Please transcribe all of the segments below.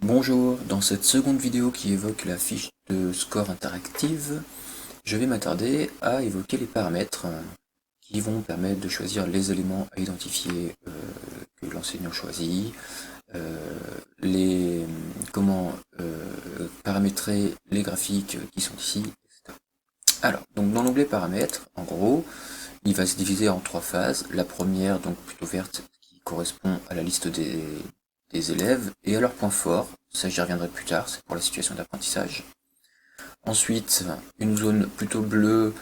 Bonjour, dans cette seconde vidéo qui évoque la fiche de score interactive, je vais m'attarder à évoquer les paramètres qui vont permettre de choisir les éléments à identifier que l'enseignant choisit, comment paramétrer les graphiques qui sont ici, etc. Alors, donc dans l'onglet paramètres, en gros, il va se diviser en trois phases. La première, donc plutôt verte, qui correspond à la liste des élèves et à leurs points forts. Ça, j'y reviendrai plus tard, c'est pour la situation d'apprentissage. Ensuite, une zone plutôt bleue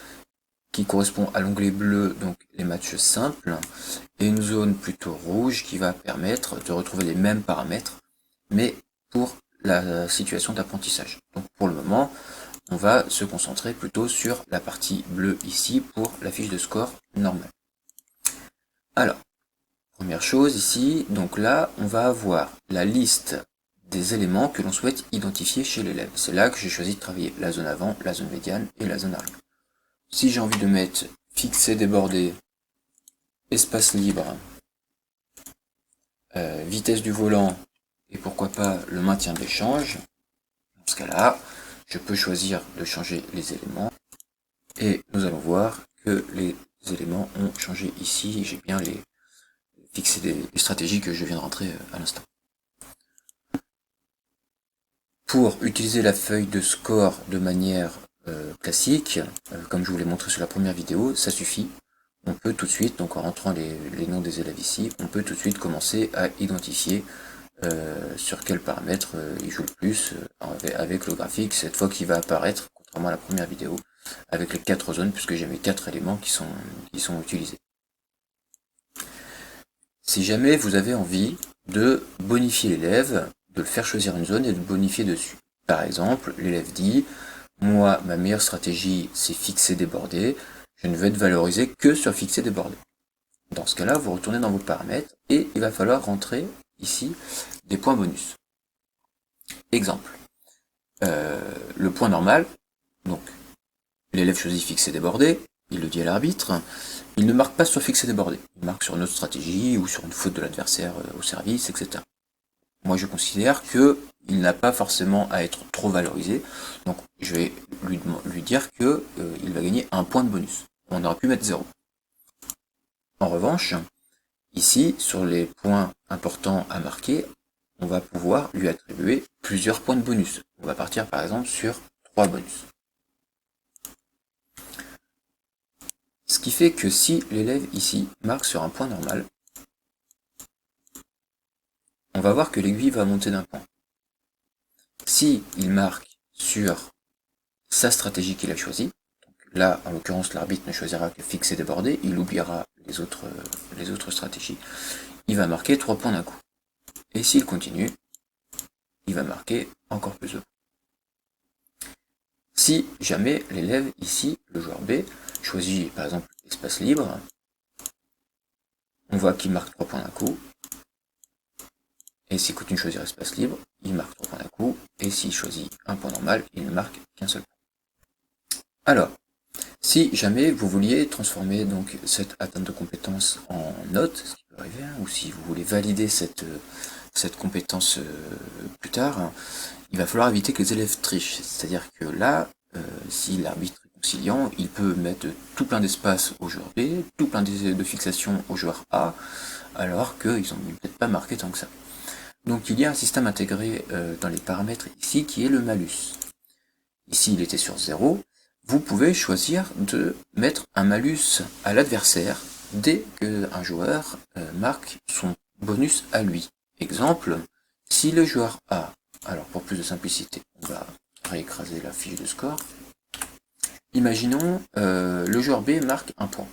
qui correspond à l'onglet bleu, donc les matchs simples, et une zone plutôt rouge qui va permettre de retrouver les mêmes paramètres, mais pour la situation d'apprentissage. Donc pour le moment, on va se concentrer plutôt sur la partie bleue ici pour la fiche de score normale. Alors, première chose ici, donc là, on va avoir la liste des éléments que l'on souhaite identifier chez l'élève. C'est là que j'ai choisi de travailler la zone avant, la zone médiane et la zone arrière. Si j'ai envie de mettre fixé, débordé, espace libre, vitesse du volant et pourquoi pas le maintien de l'échange, dans ce cas-là, je peux choisir de changer les éléments et nous allons voir que les éléments ont changé ici. J'ai bien fixé des stratégies que je viens de rentrer à l'instant. Pour utiliser la feuille de score de manière classique, comme je vous l'ai montré sur la première vidéo, ça suffit. On peut tout de suite, donc en rentrant les noms des élèves ici, on peut tout de suite commencer à identifier sur quels paramètres il joue le plus avec le graphique, cette fois qui va apparaître, contrairement à la première vidéo, avec les 4 zones, puisque j'ai mes 4 éléments qui sont utilisés. Si jamais vous avez envie de bonifier l'élève, de le faire choisir une zone et de bonifier dessus. Par exemple, l'élève dit, moi, ma meilleure stratégie, c'est fixer débordé, je ne vais être valorisé que sur fixer débordé. Dans ce cas-là, vous retournez dans vos paramètres et il va falloir rentrer ici des points bonus. Exemple, le point normal, donc l'élève choisit fixer débordé, il le dit à l'arbitre, il ne marque pas sur fixer débordé, il marque sur une autre stratégie ou sur une faute de l'adversaire au service, etc. Moi je considère que il n'a pas forcément à être trop valorisé, donc je vais lui dire que il va gagner un point de bonus. On aurait pu mettre 0. En revanche, ici, sur les points importants à marquer, on va pouvoir lui attribuer plusieurs points de bonus. On va partir par exemple sur 3 bonus. Ce qui fait que si l'élève ici marque sur un point normal, on va voir que l'aiguille va monter d'un point. Si il marque sur sa stratégie qu'il a choisie, donc là en l'occurrence l'arbitre ne choisira que fixer débordé, il oubliera les autres stratégies, il va marquer 3 points d'un coup. Et s'il continue, il va marquer encore plus de points. Si jamais l'élève ici, le joueur B, choisit par exemple espace libre, on voit qu'il marque 3 points d'un coup, et s'il continue de choisir espace libre, il marque 3 points d'un coup, et s'il choisit un point normal, il ne marque qu'un seul point. Alors, si jamais vous vouliez transformer donc cette atteinte de compétence en note, ce qui peut arriver, ou si vous voulez valider cette compétence plus tard, il va falloir éviter que les élèves trichent. C'est-à-dire que là, si l'arbitre est conciliant, il peut mettre tout plein d'espace au joueur B, tout plein de fixation au joueur A, alors qu'ils n'ont peut-être pas marqué tant que ça. Donc il y a un système intégré dans les paramètres ici qui est le malus. Ici il était sur 0, vous pouvez choisir de mettre un malus à l'adversaire dès qu'un joueur marque son bonus à lui. Exemple, si le joueur A, alors pour plus de simplicité, on va réécraser la fiche de score, imaginons le joueur B marque un point.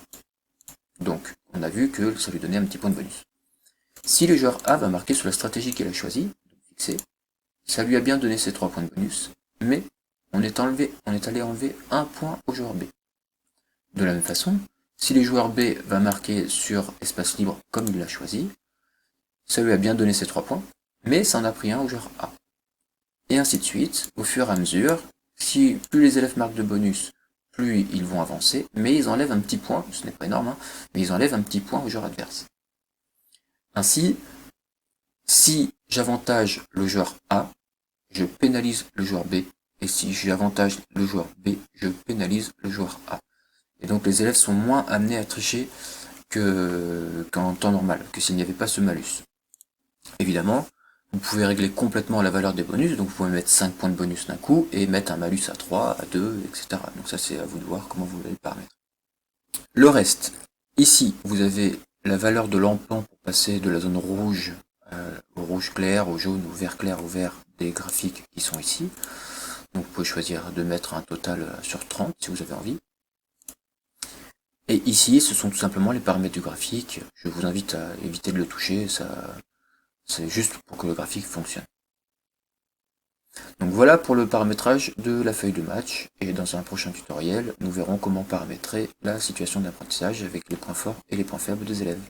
Donc on a vu que ça lui donnait un petit point de bonus. Si le joueur A va marquer sur la stratégie qu'il a choisie, fixer, ça lui a bien donné ses 3 points de bonus, mais on est allé enlever un point au joueur B. De la même façon, si le joueur B va marquer sur espace libre comme il l'a choisi, ça lui a bien donné ses 3 points, mais ça en a pris un au joueur A. Et ainsi de suite, au fur et à mesure, si plus les élèves marquent de bonus, plus ils vont avancer, mais ils enlèvent un petit point, ce n'est pas énorme, hein, mais ils enlèvent un petit point au joueur adverse. Ainsi, si j'avantage le joueur A, je pénalise le joueur B, et si j'avantage le joueur B, je pénalise le joueur A. Et donc les élèves sont moins amenés à tricher qu'en temps normal, que s'il n'y avait pas ce malus. Évidemment, vous pouvez régler complètement la valeur des bonus, donc vous pouvez mettre 5 points de bonus d'un coup, et mettre un malus à 3, à 2, etc. Donc ça c'est à vous de voir comment vous voulez le paramètre. Le reste, ici vous avez la valeur de l'empan pour passer de la zone rouge au rouge clair, au jaune, au vert clair, au vert des graphiques qui sont ici. Donc vous pouvez choisir de mettre un total sur 30 si vous avez envie. Et ici, ce sont tout simplement les paramètres du graphique. Je vous invite à éviter de le toucher, c'est juste pour que le graphique fonctionne. Donc voilà pour le paramétrage de la feuille de match, et dans un prochain tutoriel, nous verrons comment paramétrer la situation d'apprentissage avec les points forts et les points faibles des élèves.